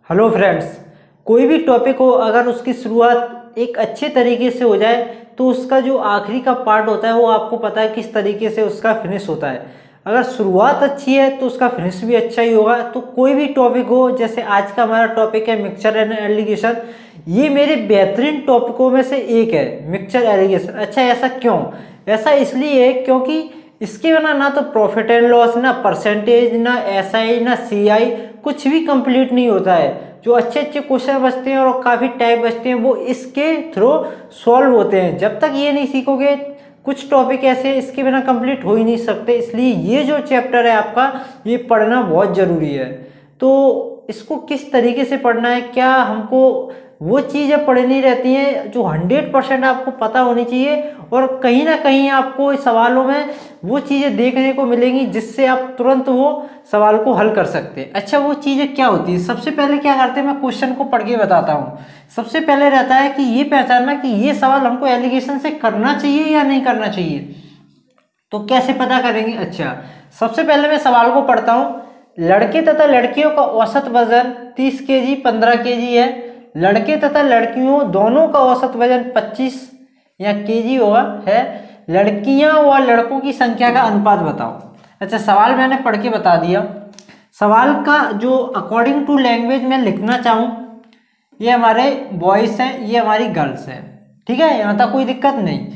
Hello friends. कोई भी topic हो अगर उसकी शुरुआत एक अच्छे तरीके से हो जाए तो उसका जो आखिरी का पार्ट होता है वो आपको पता है किस तरीके से उसका फिनिश होता है। अगर शुरुआत अच्छी है तो उसका फिनिश भी अच्छा ही होगा। तो कोई भी टॉपिक हो, जैसे आज का हमारा टॉपिक है मिक्सचर एंड एलिगेशन, ये मेरे बेहतरीन टॉपिकों में से एक है मिक्सचर एलिगेशन। अच्छा, ऐसा क्यों? ऐसा इसलिए है क्योंकि इसके बिना ना तो प्रॉफिट एंड लॉस, ना परसेंटेज, ना एसआई, ना सीआई, कुछ भी कंप्लीट नहीं होता है। जो अच्छे अच्छे क्वेश्चन बचते हैं और काफ़ी टाइप बचते हैं वो इसके थ्रू सॉल्व होते हैं। जब तक ये नहीं सीखोगे कुछ टॉपिक ऐसे इसके बिना कंप्लीट हो ही नहीं सकते। इसलिए ये जो चैप्टर है आपका, ये पढ़ना बहुत ज़रूरी है। तो इसको किस तरीके से पढ़ना है, क्या हमको वो चीज़ें पढ़नी रहती हैं जो 100% आपको पता होनी चाहिए, और कहीं ना कहीं आपको इस सवालों में वो चीज़ें देखने को मिलेंगी जिससे आप तुरंत वो सवाल को हल कर सकते हैं। अच्छा, वो चीज़ें क्या होती है? सबसे पहले क्या करते हैं, मैं क्वेश्चन को पढ़ के बताता हूँ। सबसे पहले रहता है कि ये पहचानना कि ये सवाल हमको एलिगेशन से करना चाहिए या नहीं करना चाहिए। तो कैसे पता करेंगे? अच्छा, सबसे पहले मैं सवाल को पढ़ता हूँ। लड़के तथा लड़कियों का औसत वजन 30 केजी 15 केजी है। लड़के तथा लड़कियों दोनों का औसत वजन 25 या केजी होगा है। लड़कियां व लड़कों की संख्या का अनुपात बताओ। अच्छा, सवाल मैंने पढ़ के बता दिया। सवाल का जो अकॉर्डिंग टू लैंग्वेज मैं लिखना चाहूँ, ये हमारे बॉयज़ हैं, ये हमारी गर्ल्स हैं। ठीक है, यहाँ तक कोई दिक्कत नहीं।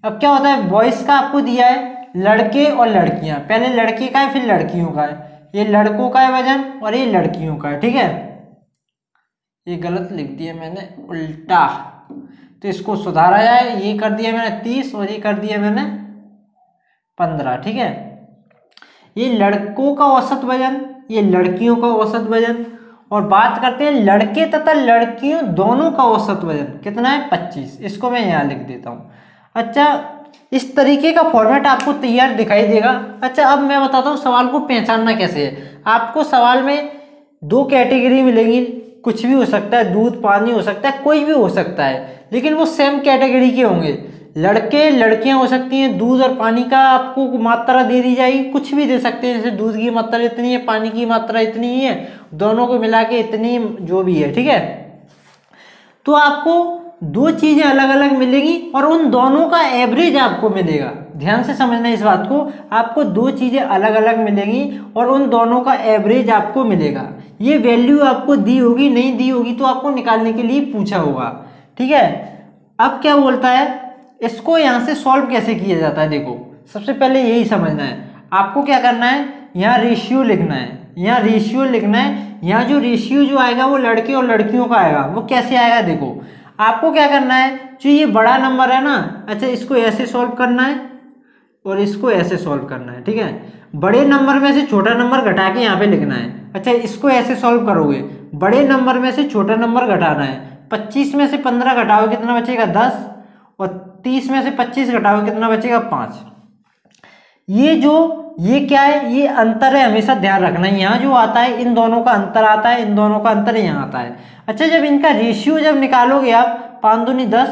अब क्या होता है, बॉयज़ का आपको दिया है लड़के और लड़कियां। पहले लड़के का है फिर लड़कियों का है। ये लड़कों का है वजन और ये लड़कियों का है। ठीक है, ये गलत लिख दिया मैंने, उल्टा, तो इसको सुधारा जाए। ये कर दिया मैंने 30 और ये कर दिया मैंने 15। ठीक है, ये लड़कों का औसत वजन, ये लड़कियों का औसत वजन। और बात करते हैं लड़के तथा लड़कियों दोनों का औसत वजन कितना है, 25। इसको मैं यहाँ लिख देता हूँ। अच्छा, इस तरीके का फॉर्मेट आपको तैयार दिखाई देगा। अच्छा, अब मैं बताता हूँ सवाल को पहचानना कैसे है। आपको सवाल में दो कैटेगरी मिलेंगी, कुछ भी हो सकता है, दूध पानी हो सकता है, कोई भी हो सकता है, लेकिन वो सेम कैटेगरी के होंगे। लड़के लड़कियां हो सकती हैं, दूध और पानी का आपको मात्रा दे दी जाएगी, कुछ भी दे सकते हैं। जैसे दूध की मात्रा इतनी है, पानी की मात्रा इतनी ही है, दोनों को मिला के इतनी जो भी है। ठीक है, तो आपको दो चीजें अलग अलग मिलेगी और उन दोनों का एवरेज आपको मिलेगा। ध्यान से समझना इस बात को, आपको दो चीजें अलग अलग मिलेंगी और उन दोनों का एवरेज आपको मिलेगा। ये वैल्यू आपको दी होगी, नहीं दी होगी तो आपको निकालने के लिए पूछा होगा। ठीक है, अब क्या बोलता है, इसको यहां से सॉल्व कैसे किया जाता है। देखो, सबसे पहले यही समझना है आपको। क्या करना है, यहाँ रेशियो लिखना है, यहाँ रेशियो लिखना है। यहाँ जो रेशियो जो आएगा वो लड़के और लड़कियों का आएगा। वो कैसे आएगा, देखो आपको क्या करना है, जो ये बड़ा नंबर है ना, अच्छा इसको ऐसे सॉल्व करना है और इसको ऐसे सॉल्व करना है। ठीक है, बड़े नंबर में से छोटा नंबर घटा के यहाँ पे लिखना है। अच्छा, इसको ऐसे सॉल्व करोगे, बड़े नंबर में से छोटा नंबर घटाना है। 25 में से 15 घटाओगे कितना बचेगा, 10, और 30 में से 25 घटाओगे कितना बचेगा, 5। ये क्या है, ये अंतर है, हमेशा ध्यान रखना है। यहाँ जो आता है इन दोनों का अंतर आता है, इन दोनों का अंतर यहाँ आता है। अच्छा, जब इनका रेशियो जब निकालोगे आप, 5 दूनी 10,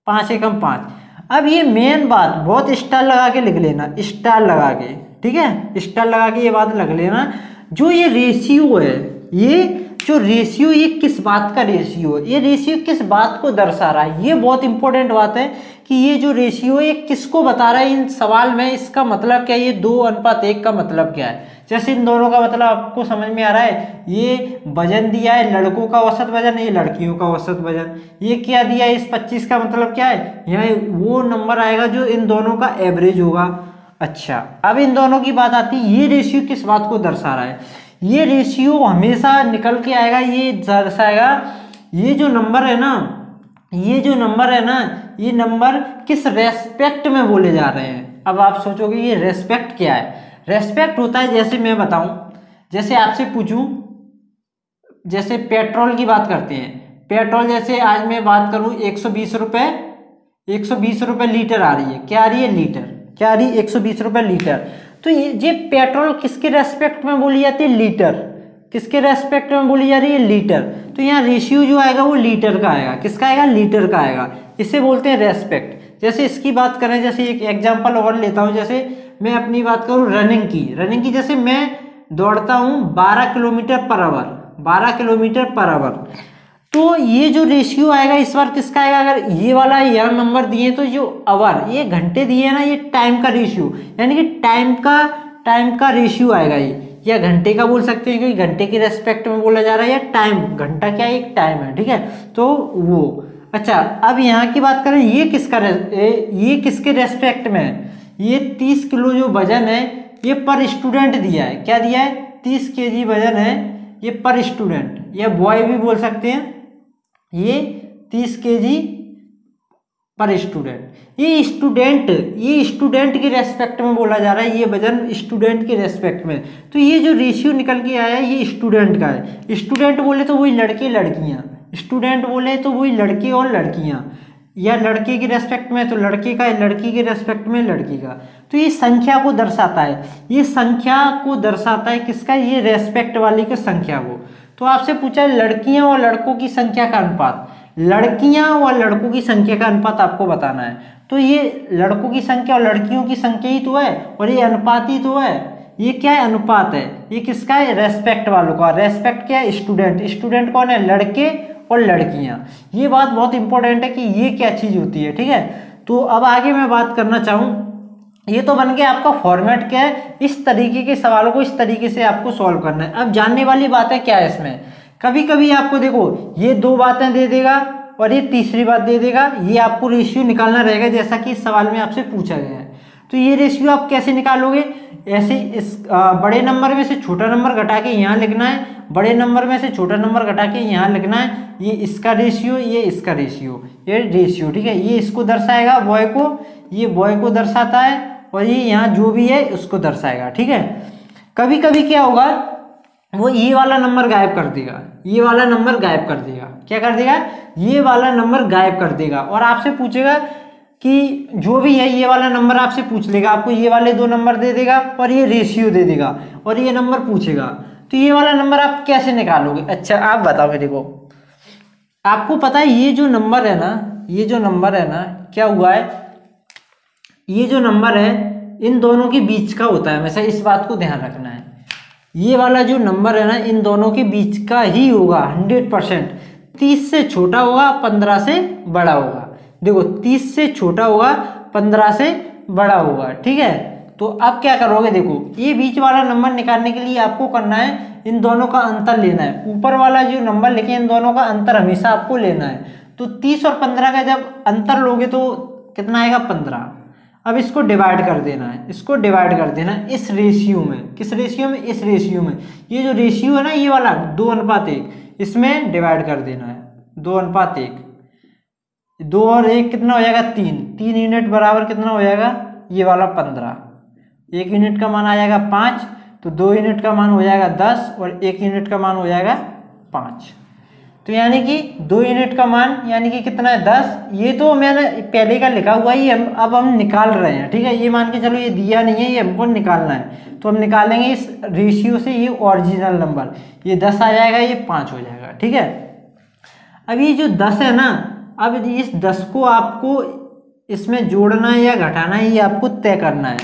5 एकम 5। अब ये मेन बात बहुत स्टार लगा के लिख लेना, स्टार लगा के। ठीक है, स्टार लगा के ये बात लग लेना, जो ये रेशियो है, ये जो रेशियो, ये किस बात का रेशियो है, ये रेशियो किस बात को दर्शा रहा है। ये बहुत इंपॉर्टेंट बात है कि ये जो रेशियो है ये किसको बता रहा है इन सवाल में, इसका मतलब क्या है, ये 2:1 का मतलब क्या है। जैसे इन दोनों का मतलब आपको समझ में आ रहा है, ये वजन दिया है लड़कों का औसत वजन, ये लड़कियों का औसत वजन। ये क्या दिया है, इस 25 का मतलब क्या है, यहाँ वो नंबर आएगा जो इन दोनों का एवरेज होगा। अच्छा, अब इन दोनों की बात आती है, ये रेशियो किस बात को दर्शा रहा है। ये रेशियो हमेशा निकल के आएगा, ये दर्शाएगा ये जो नंबर है ना, ये जो नंबर है ना, ये नंबर किस रेस्पेक्ट में बोले जा रहे हैं। अब आप सोचोगे ये रेस्पेक्ट क्या है। रेस्पेक्ट होता है, जैसे मैं बताऊं, जैसे आपसे पूछूं, जैसे पेट्रोल की बात करते हैं। पेट्रोल जैसे आज मैं बात करूं 120 रुपये, 120 रुपये लीटर आ रही है। क्या आ रही है, लीटर, क्या आ रही है, 120 रुपये लीटर। तो ये पेट्रोल किसके रेस्पेक्ट में बोली जाती है, लीटर। किसके रेस्पेक्ट में बोली जा रही है, लीटर। तो यहाँ रेशियो जो आएगा वो लीटर का आएगा। किसका आएगा, लीटर का आएगा। इसे बोलते हैं रेस्पेक्ट। जैसे इसकी बात करें, जैसे एक एग्जांपल और लेता हूँ, जैसे मैं अपनी बात करूँ रनिंग की, जैसे मैं दौड़ता हूँ 12 kilometre per hour, 12 kilometre per hour. तो ये जो रेशियो आएगा इस बार किसका आएगा, अगर ये वाला यहाँ नंबर दिए तो जो आवर, ये घंटे दिए है ना, ये टाइम का रेशियो, यानी कि टाइम का रेशियो आएगा ये, या घंटे का बोल सकते हैं क्योंकि घंटे के रेस्पेक्ट में बोला जा रहा है, या टाइम, घंटा क्या एक टाइम है, ठीक है। तो वो अच्छा, अब यहाँ की बात करें, ये किसके रेस्पेक्ट में है, ये 30 किलो जो वजन है ये पर स्टूडेंट दिया है, क्या दिया है, 30 kg वजन है ये पर स्टूडेंट, या बॉय भी बोल सकते हैं, ये 30 kg पर स्टूडेंट। ये स्टूडेंट के रेस्पेक्ट में बोला जा रहा है, ये वजन स्टूडेंट के रेस्पेक्ट में। तो ये जो रेशियो निकल के आया है ये स्टूडेंट का है। स्टूडेंट बोले तो वही लड़के लड़कियां, स्टूडेंट बोले तो वही लड़के और लड़कियां, या लड़के के रेस्पेक्ट में तो लड़के का, लड़की के रेस्पेक्ट में लड़की का। तो ये संख्या को दर्शाता है, ये संख्या को दर्शाता है किसका, ये रेस्पेक्ट वाली की संख्या को। तो आपसे पूछा है लड़कियां और लड़कों की संख्या का अनुपात, लड़कियां और लड़कों की संख्या का अनुपात आपको बताना है। तो ये लड़कों की संख्या और लड़कियों की संख्या ही तो है, और ये अनुपात ही तो है। ये क्या है, अनुपात है। ये किसका है, रेस्पेक्ट वालों का। रेस्पेक्ट क्या है, स्टूडेंट। स्टूडेंट कौन है, लड़के और लड़कियां। ये बात बहुत इंपॉर्टेंट है कि ये क्या चीज होती है, ठीक है। तो अब आगे मैं बात करना चाहूँ, ये तो बन गया आपका फॉर्मेट क्या है, इस तरीके के सवालों को इस तरीके से आपको सॉल्व करना है। अब जानने वाली बातें क्या है इसमें, कभी कभी आपको देखो ये 2 बातें दे देगा और ये तीसरी बात दे देगा, ये आपको रेशियो निकालना रहेगा जैसा कि इस सवाल में आपसे पूछा गया है। तो ये रेशियो आप कैसे निकालोगे, ऐसे इस बड़े नंबर में से छोटा नंबर घटा के यहाँ लिखना है, बड़े नंबर में से छोटा नंबर घटा के यहाँ लिखना है, ये इसका रेशियो, ये इसका रेशियो, ये रेशियो, ठीक है। ये इसको दर्शाएगा बॉय को, ये बॉय को दर्शाता है, और ये यहाँ जो भी है उसको दर्शाएगा, ठीक है। कभी कभी क्या होगा, वो ये वाला नंबर गायब कर देगा, ये वाला नंबर गायब कर देगा, क्या कर देगा, ये वाला नंबर गायब कर देगा, और आपसे पूछेगा कि जो भी है ये वाला नंबर आपसे पूछ लेगा, आपको ये वाले 2 नंबर दे देगा और ये रेशियो दे देगा और ये नंबर पूछेगा। तो ये वाला नंबर आप कैसे निकालोगे, अच्छा आप बताओ मेरे को। आपको पता है ये जो नंबर है ना, ये जो नंबर है ना, क्या हुआ है, ये जो नंबर है इन दोनों के बीच का होता है, हमेशा इस बात को ध्यान रखना है। ये वाला जो नंबर है ना इन दोनों के बीच का ही होगा 100%। 30 से छोटा होगा, 15 से बड़ा होगा। देखो 30 से छोटा होगा, 15 से बड़ा होगा, ठीक है। तो अब क्या करोगे, देखो ये बीच वाला नंबर निकालने के लिए आपको करना है, इन दोनों का अंतर लेना है। ऊपर वाला जो नंबर लिखे इन दोनों का अंतर हमेशा आपको लेना है। तो 30 और 15 का जब अंतर लोगे तो कितना आएगा, 15। अब इसको डिवाइड कर देना है, इसको डिवाइड कर देना है इस रेशियो में, किस रेशियो में, इस रेशियो में। ये जो रेशियो है ना ये वाला 2:1, इसमें डिवाइड कर देना है 2:1। 2 और 1 कितना हो जाएगा, 3 यूनिट बराबर कितना हो जाएगा, ये वाला 15। 1 यूनिट का मान आ जाएगा 5, तो 2 यूनिट का मान हो जाएगा 10 और 1 यूनिट का मान हो जाएगा 5। तो यानी कि 2 यूनिट का मान यानी कि कितना है, 10। ये तो मैंने पहले का लिखा हुआ ही, अब हम निकाल रहे हैं, ठीक है। ये मान के चलो ये दिया नहीं है, ये हमको निकालना है, तो हम निकालेंगे इस रेशियो से ये ओरिजिनल नंबर, ये 10 आ जाएगा, ये 5 हो जाएगा, ठीक है। अब ये जो 10 है ना, अब इस 10 को आपको इसमें जोड़ना है या घटाना है, ये आपको तय करना है,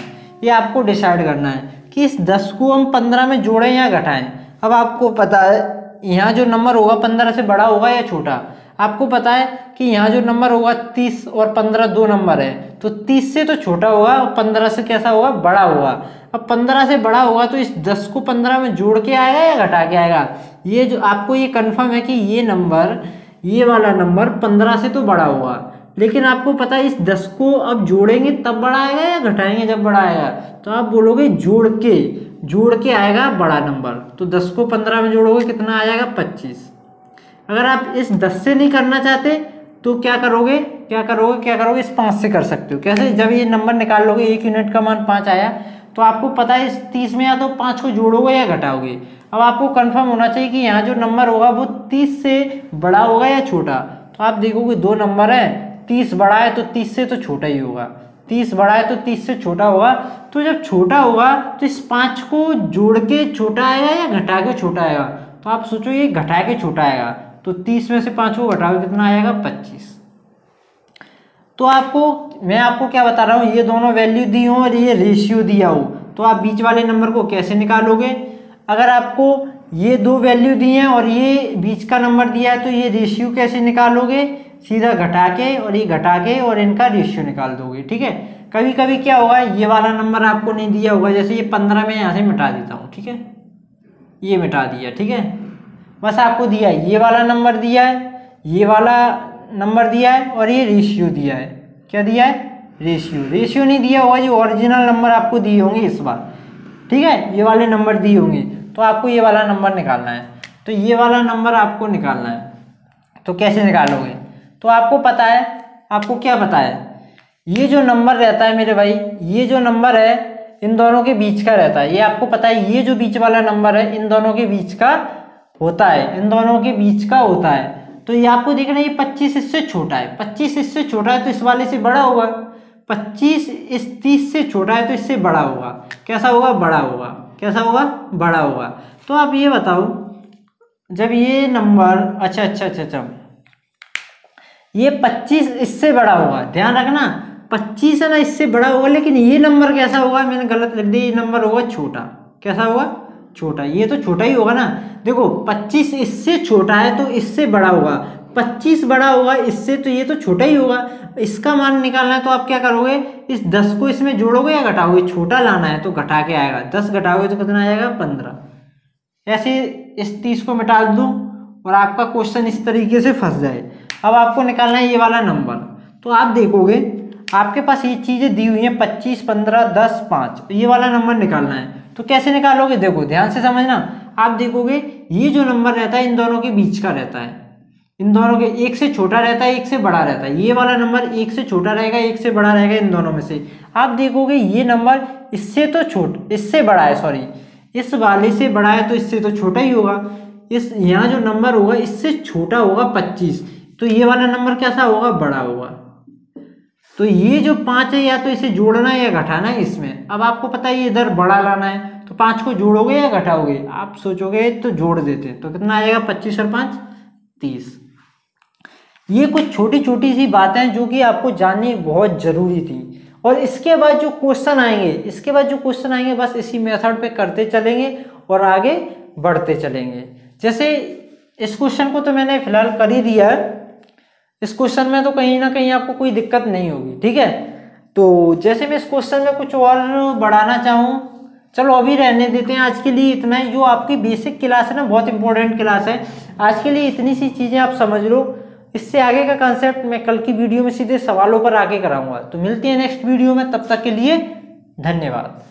ये आपको डिसाइड करना है कि इस 10 को हम 15 में जोड़ें या घटाएं। अब आपको पता है यहाँ जो नंबर होगा 15 से बड़ा होगा या छोटा। आपको पता है कि यहाँ जो नंबर होगा 30 और 15 2 नंबर है, तो 30 से तो छोटा होगा और 15 से कैसा होगा, बड़ा होगा। अब 15 से बड़ा होगा तो इस 10 को 15 में जोड़ के आएगा या घटा के आएगा। ये जो आपको ये कंफर्म है कि ये नंबर, ये वाला नंबर 15 से तो बड़ा होगा, लेकिन आपको पता है इस 10 को अब जोड़ेंगे तब बड़ा आएगा या घटाएंगे जब बड़ा आएगा। तो आप बोलोगे जोड़ के आएगा बड़ा नंबर। तो 10 को 15 में जोड़ोगे कितना आ जाएगा, 25। अगर आप इस 10 से नहीं करना चाहते तो क्या करोगे, इस 5 से कर सकते हो। कैसे, जब ये नंबर निकाल लोगे 1 यूनिट का मान 5 आया, तो आपको पता है इस 30 में या तो 5 को जोड़ोगे या घटाओगे। अब आपको कंफर्म होना चाहिए कि यहाँ जो नंबर होगा वो 30 से बड़ा होगा या छोटा। तो आप देखोगे 2 नंबर है, 30 बड़ा है तो 30 से तो छोटा ही होगा, 30 बड़ा है तो 30 से छोटा होगा। तो जब छोटा होगा तो इस 5 को जोड़ के छोटा आएगा या घटा के छोटा आएगा। तो आप सोचो ये घटा के छोटा आएगा, तो 30 में से 5 को घटाओगे कितना आएगा, 25। तो मैं आपको क्या बता रहा हूँ, ये दोनों वैल्यू दी हो और ये रेशियो दिया हो, तो आप बीच वाले नंबर को कैसे निकालोगे। अगर आपको ये दो वैल्यू दी हैं और ये बीच का नंबर दिया है तो ये रेशियो कैसे निकालोगे, सीधा घटा के और ये घटा के और इनका रेशियो निकाल दोगे। ठीक है, कभी कभी क्या होगा, ये वाला नंबर आपको नहीं दिया होगा, जैसे ये 15 में यहाँ से मिटा देता हूँ। ठीक है, ये मिटा दिया। ठीक है, बस आपको दिया है ये वाला नंबर दिया है, ये वाला नंबर दिया है और ये रेशियो दिया है। क्या दिया है, रेशियो। रेशियो नहीं दिया होगा, ये ओरिजिनल नंबर आपको दिए होंगे इस बार। ठीक है, ये वाले नंबर दिए होंगे तो आपको ये वाला नंबर निकालना है। तो ये वाला नंबर आपको निकालना है, तो कैसे निकालोगे, तो आपको पता है, आपको क्या पता है, ये जो नंबर रहता है मेरे भाई, ये जो नंबर है इन दोनों के बीच का रहता है। ये आपको पता है, ये जो बीच वाला नंबर है इन दोनों के बीच का होता है, इन दोनों के बीच का होता है। तो ये आपको देखना, ये 25 इससे छोटा है, 25 इससे छोटा है तो इस वाले से बड़ा होगा, 25 इस 30 से छोटा है तो इससे बड़ा होगा। कैसा होगा, बड़ा होगा। कैसा होगा, बड़ा होगा। तो आप ये बताओ, जब ये नंबर अच्छा ये 25 इससे बड़ा होगा, ध्यान रखना 25 है ना, इससे बड़ा होगा, लेकिन ये नंबर कैसा होगा, मैंने गलत लिख दिया, ये नंबर होगा छोटा। कैसा होगा, छोटा। ये तो छोटा ही होगा ना, देखो 25 इससे छोटा है तो इससे बड़ा होगा, 25 बड़ा होगा इससे, तो ये तो छोटा ही होगा। इसका मान निकालना है तो आप क्या करोगे, इस 10 को इसमें जोड़ोगे या घटाओगे, छोटा लाना है तो घटा के आएगा, 10 घटाओगे तो कितना आएगा, 15। ऐसे इस 30 को मिटा दूं और आपका क्वेश्चन इस तरीके से फंस जाए। अब आपको निकालना है ये वाला नंबर, तो आप देखोगे आपके पास ये चीज़ें दी हुई हैं 25, 15, 10, 5, ये वाला नंबर निकालना है। तो कैसे निकालोगे, देखो ध्यान से समझना। आप देखोगे ये जो नंबर रहता है इन दोनों के बीच का रहता है, इन दोनों के एक से छोटा रहता है, एक से बड़ा रहता है। ये वाला नंबर एक से छोटा रहेगा, एक से बड़ा रहेगा, इन दोनों में से। आप देखोगे ये नंबर इससे तो इससे बड़ा है, सॉरी इस वाले से बड़ा है तो इससे तो छोटा ही होगा। इस यहाँ जो नंबर होगा इससे छोटा होगा 25, तो ये वाला नंबर कैसा होगा, बड़ा होगा। तो ये जो 5 है या तो इसे जोड़ना है या घटाना है इसमें। अब आपको पता है ये इधर बड़ा लाना है, तो 5 को जोड़ोगे या घटाओगे, आप सोचोगे तो जोड़ देते, तो कितना आएगा, 25 और 5 30। ये कुछ छोटी छोटी सी बातें हैं जो कि आपको जाननी बहुत जरूरी थी। और इसके बाद जो क्वेश्चन आएंगे, बस इसी मेथड पे करते चलेंगे और आगे बढ़ते चलेंगे। जैसे इस क्वेश्चन को तो मैंने फिलहाल कर ही दिया है, इस क्वेश्चन में तो कहीं ना कहीं आपको कोई दिक्कत नहीं होगी। ठीक है, तो जैसे मैं इस क्वेश्चन में कुछ और बढ़ाना चाहूँ, चलो अभी रहने देते हैं। आज के लिए इतना ही। जो आपकी बेसिक क्लास है ना, बहुत इंपॉर्टेंट क्लास है, आज के लिए इतनी सी चीज़ें आप समझ लो। इससे आगे का कंसेप्ट मैं कल की वीडियो में सीधे सवालों पर आके कराऊंगा। तो मिलते हैं नेक्स्ट वीडियो में, तब तक के लिए धन्यवाद।